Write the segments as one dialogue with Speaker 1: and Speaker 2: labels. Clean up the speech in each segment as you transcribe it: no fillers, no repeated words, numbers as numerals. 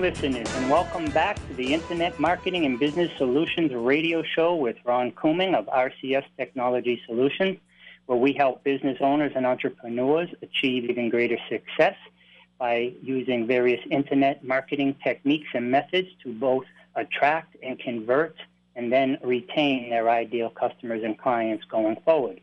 Speaker 1: listeners, and welcome back to the Internet Marketing and Business Solutions radio show with Ron Couming of RCS Technology Solutions, where we help business owners and entrepreneurs achieve even greater success by using various Internet marketing techniques and methods to both attract and convert and then retain their ideal customers and clients going forward.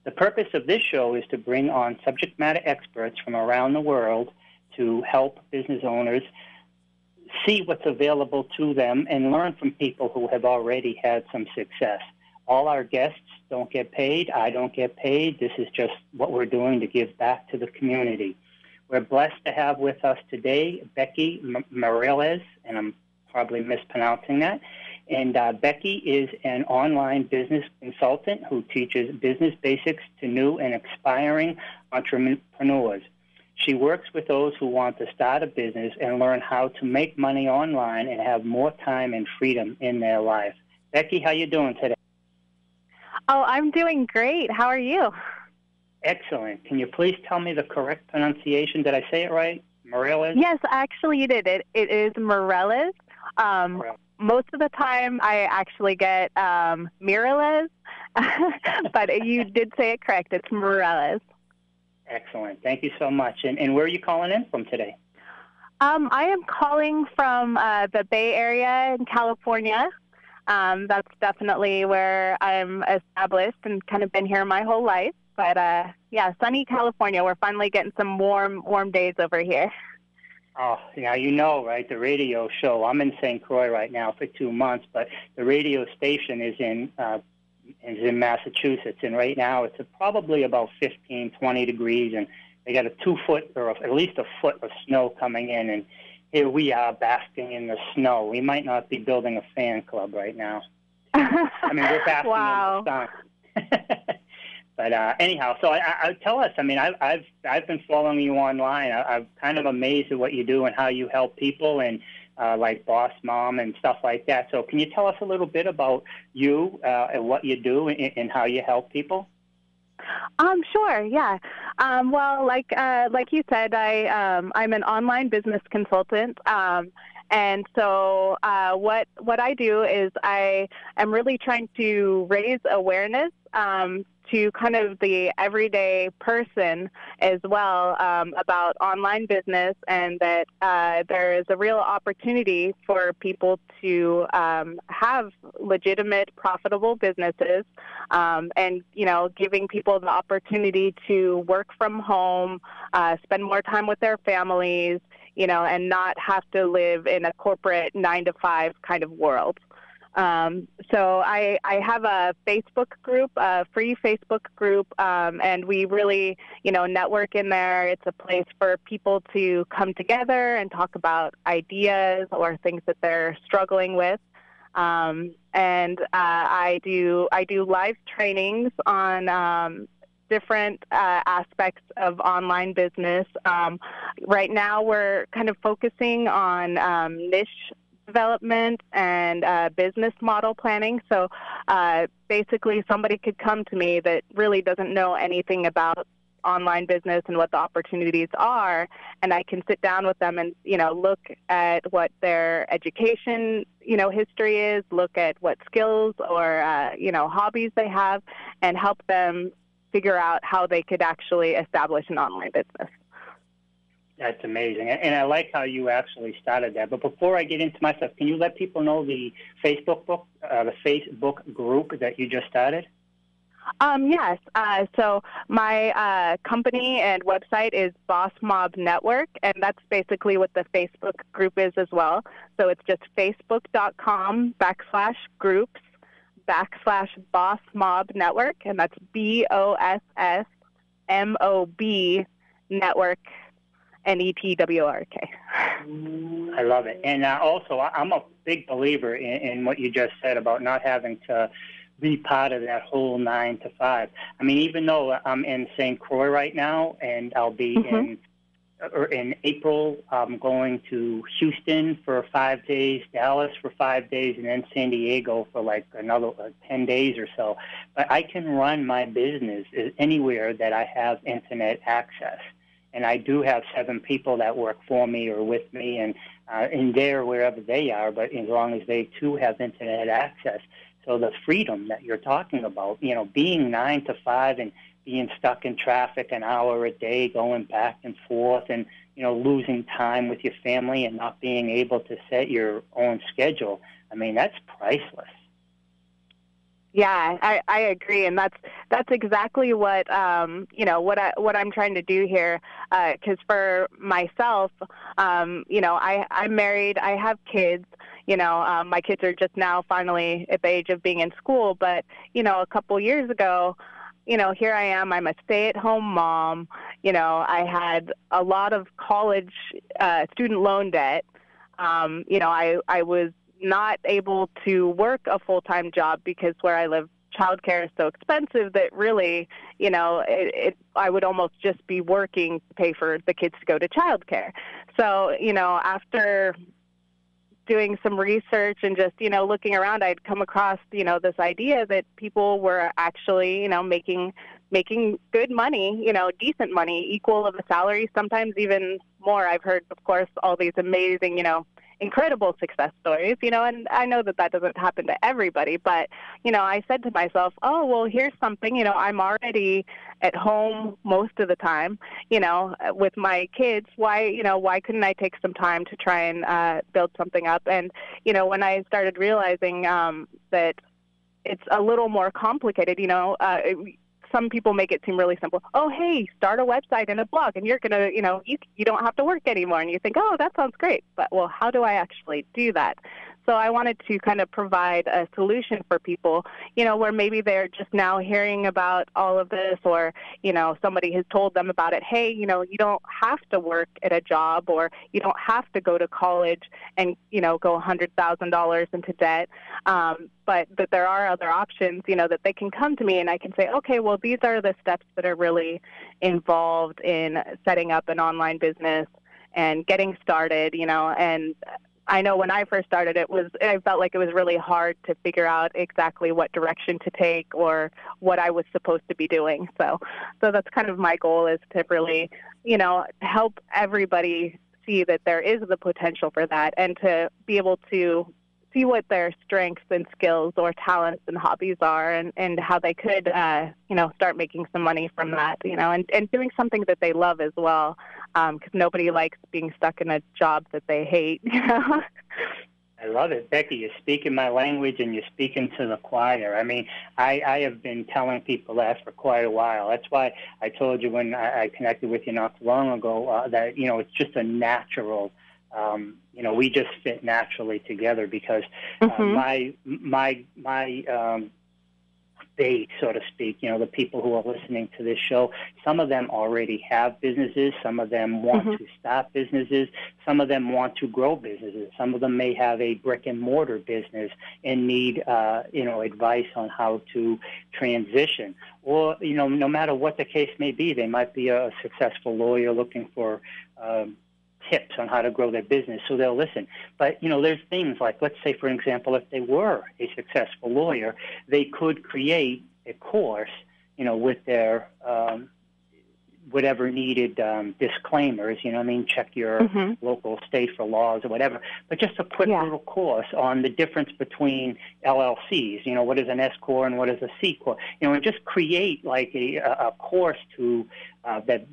Speaker 1: The purpose of this show is to bring on subject matter experts from around the world to help business owners see what's available to them and learn from people who have already had some success. All our guests don't get paid. I don't get paid. This is just what we're doing to give back to the community. We're blessed to have with us today Becky Mirelez, and I'm probably mispronouncing that. And Becky is an online business consultant who teaches business basics to new and aspiring entrepreneurs. She works with those who want to start a business and learn how to make money online and have more time and freedom in their life. Becky, how you doing today?
Speaker 2: Oh, I'm doing great. How are you?
Speaker 1: Excellent. Can you please tell me the correct pronunciation? Did I say it right? Mirelez?
Speaker 2: Yes, actually you did. It is Mirelez. Most of the time I actually get Mirelez, but you did say it correct. It's Mirelez.
Speaker 1: Excellent. Thank you so much. And where are you calling in from today?
Speaker 2: I am calling from the Bay Area in California. That's definitely where I'm established and kind of been here my whole life. But, yeah, sunny California. We're finally getting some warm days over here.
Speaker 1: Oh, yeah, you know, right, the radio show. I'm in St. Croix right now for 2 months, but the radio station is in Massachusetts, and right now it's probably about 15, 20 degrees, and they got a 2 foot or at least a foot of snow coming in, and here we are basking in the snow. We might not be building a fan club right now. I mean, we're basking
Speaker 2: Wow.
Speaker 1: in the sun. But anyhow, so I tell us. I mean, I've been following you online. I'm kind of amazed at what you do and how you help people, and like BossMob and stuff like that. So, can you tell us a little bit about you and what you do and how you help people?
Speaker 2: Sure. Yeah. Well, like you said, I'm an online business consultant. And so what I do is I am really trying to raise awareness to kind of the everyday person as well about online business, and that there is a real opportunity for people to have legitimate, profitable businesses, and, you know, giving people the opportunity to work from home, spend more time with their families, you know, and not have to live in a corporate 9-to-5 kind of world. So I have a Facebook group, a free Facebook group, and we really, you know, network in there. It's a place for people to come together and talk about ideas or things that they're struggling with. And I do live trainings on different aspects of online business. Right now we're kind of focusing on niche development and business model planning. So basically somebody could come to me that really doesn't know anything about online business and what the opportunities are, and I can sit down with them and, you know, look at what their education, you know, history is, look at what skills or, you know, hobbies they have, and help them figure out how they could actually establish an online business.
Speaker 1: That's amazing. And I like how you actually started that. But before I get into my stuff, can you let people know the Facebook group that you just started?
Speaker 2: Yes. So my company and website is BossMob Network, and that's basically what the Facebook group is as well. So it's just facebook.com/groups/BossMob Network, and that's BossMob Network. NETWORK.
Speaker 1: I love it. And also, I'm a big believer in what you just said about not having to be part of that whole 9-to-5. I mean, even though I'm in St. Croix right now, and I'll be in April, I'm going to Houston for 5 days, Dallas for 5 days, and then San Diego for like another 10 days or so. But I can run my business anywhere that I have internet access. And I do have 7 people that work for me or with me, and in there wherever they are, but as long as they too have internet access. So the freedom that you're talking about, being 9 to 5 and being stuck in traffic an hour a day, going back and forth, and losing time with your family and not being able to set your own schedule. I mean, that's priceless.
Speaker 2: Yeah, I agree, and that's exactly what what I'm trying to do here. Because for myself, I'm married, I have kids. My kids are just now finally at the age of being in school, but a couple years ago, here I am. I'm a stay-at-home mom. I had a lot of college student loan debt. I was not able to work a full-time job because where I live, childcare is so expensive that really, I would almost just be working to pay for the kids to go to childcare. So, after doing some research and just, looking around, I'd come across, this idea that people were actually, making good money, decent money, equal of a salary, sometimes even more. I've heard, of course, all these amazing, incredible success stories, and I know that doesn't happen to everybody, but, I said to myself, oh, well, here's something, I'm already at home most of the time, with my kids. Why couldn't I take some time to try and build something up? And, when I started realizing that it's a little more complicated, some people make it seem really simple. Oh, hey, start a website and a blog, and you're going to, you don't have to work anymore. And you think, oh, that sounds great. But, well, how do I actually do that? So I wanted to kind of provide a solution for people, where maybe they're just now hearing about all of this, or, somebody has told them about it. Hey, you don't have to work at a job, or you don't have to go to college and, go $100,000 into debt. But that there are other options, that they can come to me and I can say, okay, well, these are the steps that are really involved in setting up an online business and getting started, and I know when I first started, I felt like it was really hard to figure out exactly what direction to take or what I was supposed to be doing. So that's kind of my goal, is to really, help everybody see that there is the potential for that, and to be able to see what their strengths and skills or talents and hobbies are, and how they could, start making some money from that, and doing something that they love as well, because nobody likes being stuck in a job that they hate.
Speaker 1: I love it. Becky, you're speaking my language and you're speaking to the choir. I mean, I have been telling people that for quite a while. That's why I told you when I connected with you not too long ago that, it's just a natural, we just fit naturally together, because my bait, so to speak, the people who are listening to this show, some of them already have businesses, some of them want to start businesses, some of them want to grow businesses, some of them may have a brick and mortar business and need, advice on how to transition. Or, no matter what the case may be, they might be a successful lawyer looking for tips on how to grow their business, so they'll listen. But, there's things like, let's say, for example, if they were a successful lawyer, they could create a course, with their whatever needed disclaimers, check your local state for laws or whatever, but just a quick little course on the difference between LLCs, what is an S Corp and what is a C Corp, and just create like a course to that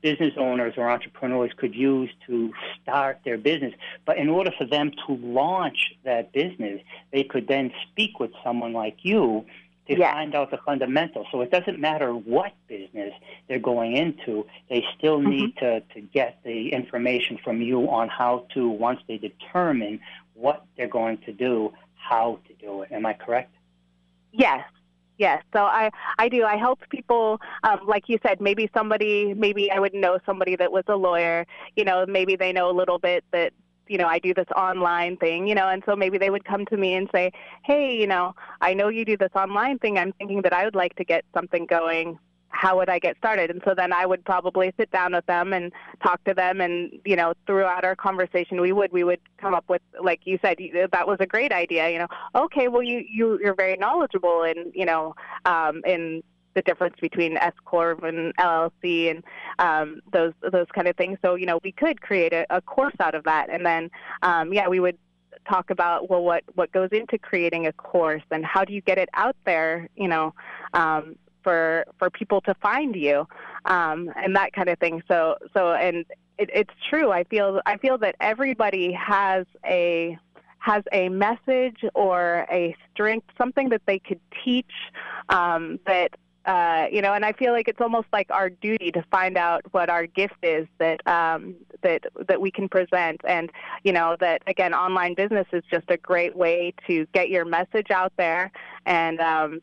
Speaker 1: business owners or entrepreneurs could use to start their business. But in order for them to launch that business, they could then speak with someone like you to find out the fundamentals. So it doesn't matter what business they're going into, they still need to get the information from you on how to, once they determine what they're going to do, how to do it. Am I correct?
Speaker 2: Yes. Yes, so I do. I help people, like you said, maybe I would know somebody that was a lawyer, maybe they know a little bit that, I do this online thing, and so maybe they would come to me and say, hey, I know you do this online thing. I'm thinking that I would like to get something going. How would I get started? And so then I would probably sit down with them and talk to them. And, throughout our conversation, we would come up with, like you said, that was a great idea. Okay, well, you're very knowledgeable in the difference between S Corp and LLC and those kind of things. So, we could create a course out of that. And then, we would talk about, well, what goes into creating a course and how do you get it out there, for people to find you, and that kind of thing. And it's true. I feel that everybody has a message or a strength, something that they could teach, and I feel like it's almost like our duty to find out what our gift is that we can present. And, that, again, online business is just a great way to get your message out there and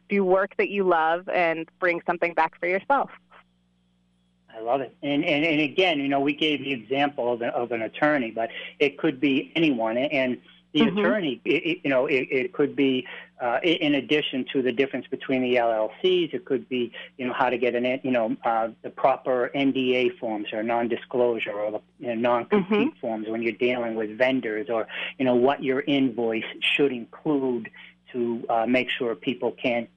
Speaker 2: do work that you love and bring something back for yourself.
Speaker 1: I love it. And again, we gave the example of an attorney, but it could be anyone. And the attorney, it could be in addition to the difference between the LLCs. It could be, how to get the proper NDA forms or non-disclosure or the non-compete forms when you're dealing with vendors, or what your invoice should include to make sure people can't,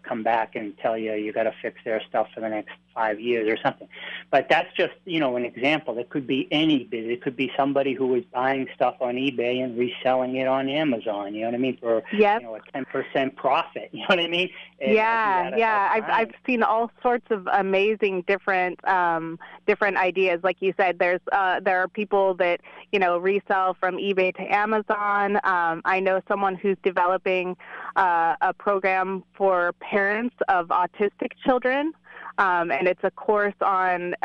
Speaker 1: come back and tell you got to fix their stuff for the next 5 years or something. But that's just, an example. It could be any business. It could be somebody who is buying stuff on eBay and reselling it on Amazon, you know what I mean, for a 10% profit, you know what I mean? And
Speaker 2: I've seen all sorts of amazing different ideas. Like you said, there are people that, resell from eBay to Amazon. I know someone who's developing a program for parents of autistic children. And it's a course on,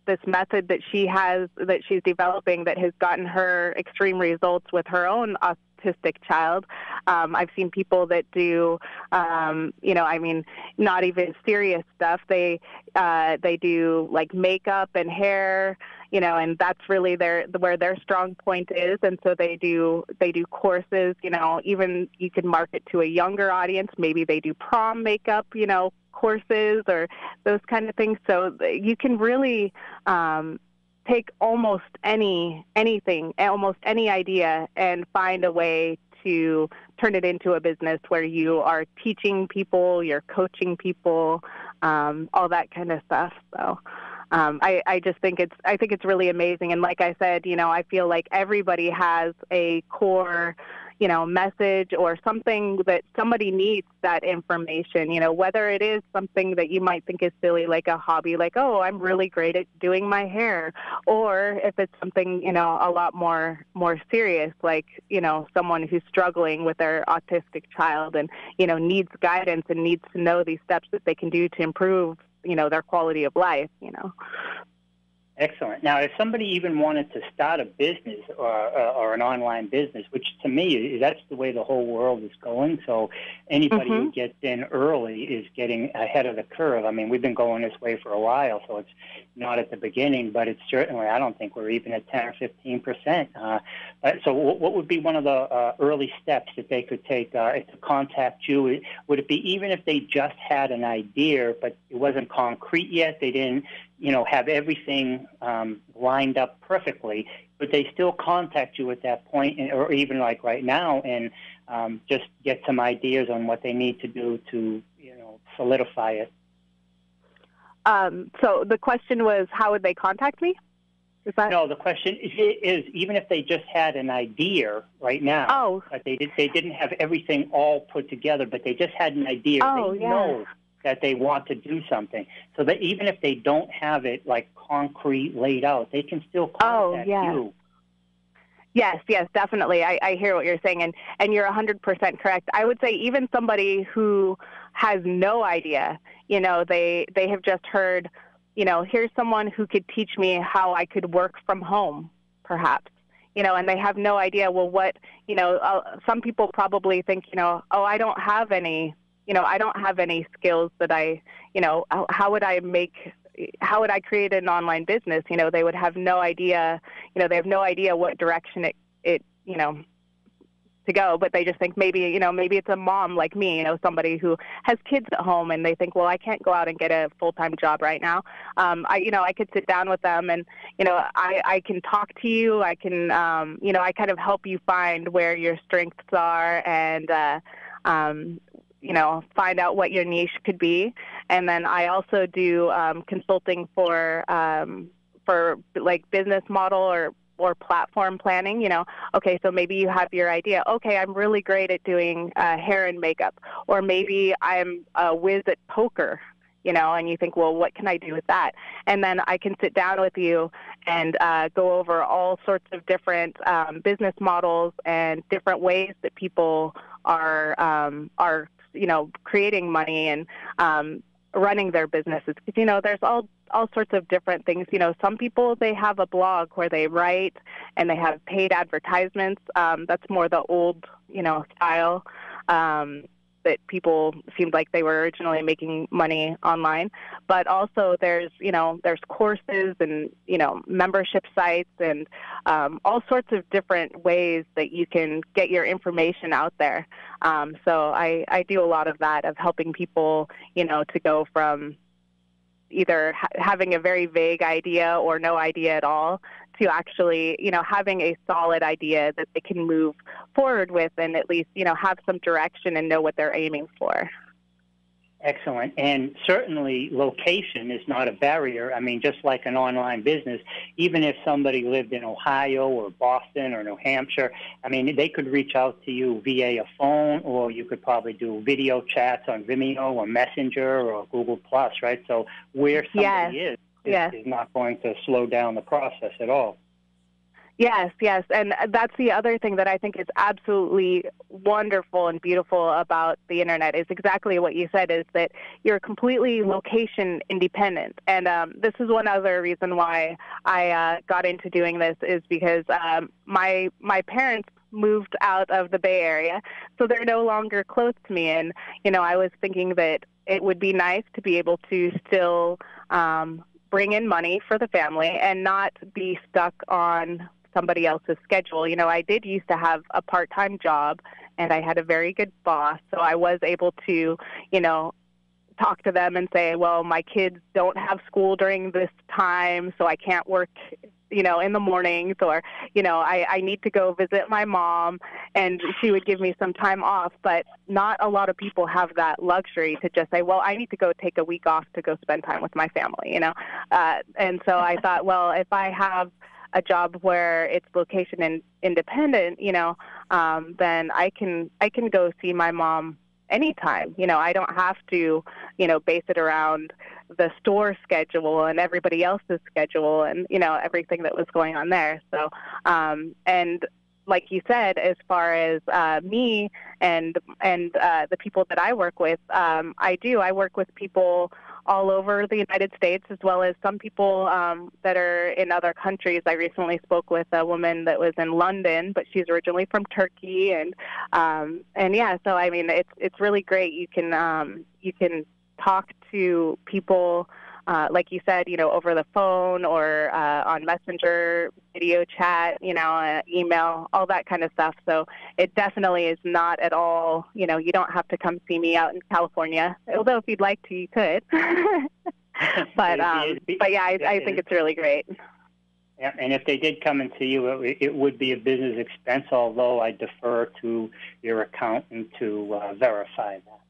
Speaker 2: this method that she's developing that has gotten her extreme results with her own autistic child. I've seen people that do, not even serious stuff. They do like makeup and hair, and that's really where their strong point is. And so they do courses, even you can market to a younger audience. Maybe they do prom makeup, courses or those kind of things. So you can really take almost anything, almost any idea, and find a way to turn it into a business where you are teaching people, you're coaching people, all that kind of stuff. So I just think it's really amazing. And like I said, I feel like everybody has a core message or something that somebody needs that information, whether it is something that you might think is silly, like a hobby, like, oh, I'm really great at doing my hair, or if it's something, a lot more serious, like, someone who's struggling with their autistic child and, needs guidance and needs to know these steps that they can do to improve, their quality of life,
Speaker 1: Excellent. Now, if somebody even wanted to start a business or an online business, which to me, that's the way the whole world is going. So anybody who gets in early is getting ahead of the curve. I mean, we've been going this way for a while, so it's not at the beginning, but it's certainly, I don't think we're even at 10 or 15%. So what would be one of the early steps that they could take to contact you? Would it be even if they just had an idea, but it wasn't concrete yet, they didn't have everything lined up perfectly, but they still contact you at that point, or even like right now, and just get some ideas on what they need to do to, solidify it?
Speaker 2: So the question was, how would they contact me?
Speaker 1: No, the question is even if they just had an idea right now, but they didn't have everything all put together, but they just had an idea. Know that they want to do something. So that even if they don't have it like concrete laid out, they can still contact you.
Speaker 2: Yes, definitely. I hear what you're saying, and you're 100% correct. I would say even somebody who has no idea, they have just heard, here's someone who could teach me how I could work from home, perhaps. And they have no idea, well, what, some people probably think, I don't have any skills that how would I create an online business? They would have no idea, they have no idea what direction it to go, but they just think maybe it's a mom like me, somebody who has kids at home, and they think, well, I can't go out and get a full-time job right now. I could sit down with them and, I can talk to you. I can, I kind of help you find where your strengths are and find out what your niche could be. And then I also do consulting for like business model or platform planning. Okay, so maybe you have your idea. Okay, I'm really great at doing hair and makeup, or maybe I'm a whiz at poker. And you think, well, what can I do with that? And then I can sit down with you and go over all sorts of different business models and different ways that people are creating money and running their businesses. Because, there's all sorts of different things. Some people, they have a blog where they write and they have paid advertisements. That's more the old, style. That people seemed like they were originally making money online. But also there's courses and, membership sites and all sorts of different ways that you can get your information out there. So I do a lot of that, of helping people, to go from either having a very vague idea or no idea at all to actually, having a solid idea that they can move forward with and at least, have some direction and know what they're aiming for.
Speaker 1: Excellent. And certainly location is not a barrier. I mean, just like an online business, even if somebody lived in Ohio or Boston or New Hampshire, I mean, they could reach out to you via a phone, or you could probably do video chats on Vimeo or Messenger or Google Plus, right? So where somebody is not going to slow down the process at all.
Speaker 2: Yes. And that's the other thing that I think is absolutely wonderful and beautiful about the Internet, is exactly what you said, is that you're completely location independent. And this is one other reason why I got into doing this, is because my parents moved out of the Bay Area, so they're no longer close to me. And, I was thinking that it would be nice to be able to still bring in money for the family and not be stuck on somebody else's schedule. I did used to have a part-time job, and I had a very good boss, so I was able to, talk to them and say, well, my kids don't have school during this time, so I can't work, in the mornings, or, I need to go visit my mom, and she would give me some time off. But not a lot of people have that luxury to just say, well, I need to go take a week off to go spend time with my family, and so I thought, well, if I have a job where it's location independent, then I can go see my mom anytime. I don't have to, base it around the store schedule and everybody else's schedule and, everything that was going on there. So, and like you said, as far as me and the people that I work with, I work with people all over the United States, as well as some people that are in other countries. I recently spoke with a woman that was in London, but she's originally from Turkey, and yeah. So I mean, it's really great. You can talk to people, like you said, over the phone or on Messenger, video chat, email, all that kind of stuff. So it definitely is not at all, you don't have to come see me out in California. Although if you'd like to, you could. but yeah, I think it's really great.
Speaker 1: Yeah, and if they did come and see you, it would be a business expense, although I defer to your accountant to verify that.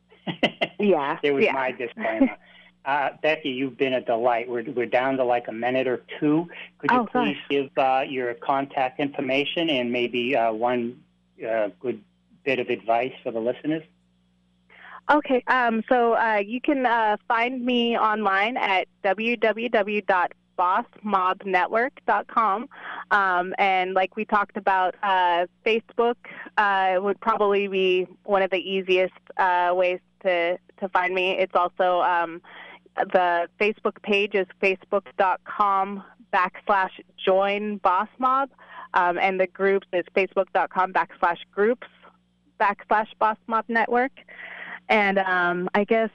Speaker 2: Yeah.
Speaker 1: It was my disclaimer. Becky, you've been a delight. We're down to like a minute or two. Could you please give your contact information and maybe one good bit of advice for the listeners?
Speaker 2: Okay. So you can find me online at www.bossmobnetwork.com. And like we talked about, Facebook would probably be one of the easiest ways to find me. It's also the Facebook page is facebook.com/join BossMob, and the groups is facebook.com/groups/BossMob Network. And I guess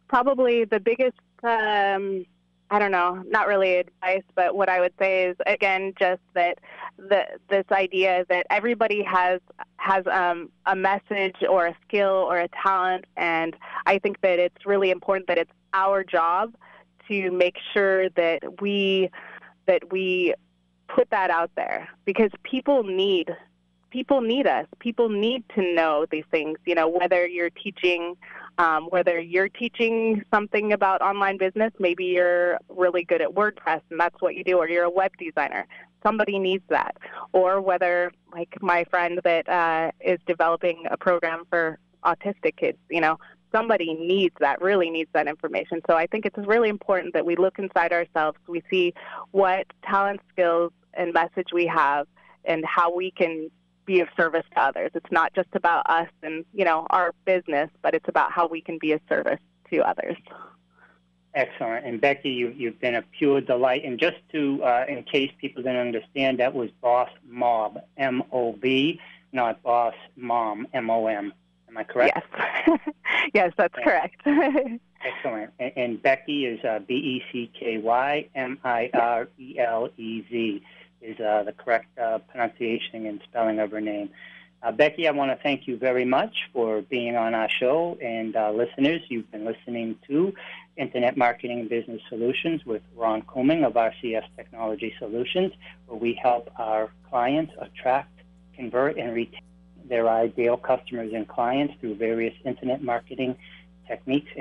Speaker 2: probably the biggest, I don't know, not really advice, but what I would say is, again, just that this idea that everybody has a message or a skill or a talent, and I think that it's really important that it's our job to make sure that we put that out there, because people need people need us. People need to know these things. You know, whether you're teaching something about online business, maybe you're really good at WordPress and that's what you do, or you're a web designer. Somebody needs that. Or whether, like my friend that is developing a program for autistic kids, you know, somebody needs that, really needs that information. So I think it's really important that we look inside ourselves, we see what talent, skills, and message we have and how we can be of service to others. It's not just about us and, you know, our business, but it's about how we can be of service to others.
Speaker 1: Excellent. And Becky, you've been a pure delight. And just to, in case people didn't understand, that was BossMob, M-O-B, not Boss Mom, M-O-M. Am I correct?
Speaker 2: Yes. Yes, that's correct.
Speaker 1: Excellent. And Becky is B-E-C-K-Y, M-I-R-E-L-E-Z is the correct pronunciation and spelling of her name. Becky, I want to thank you very much for being on our show. And listeners, you've been listening to Internet Marketing and Business Solutions with Ron Couming of RCS Technology Solutions, where we help our clients attract, convert, and retain their ideal customers and clients through various internet marketing techniques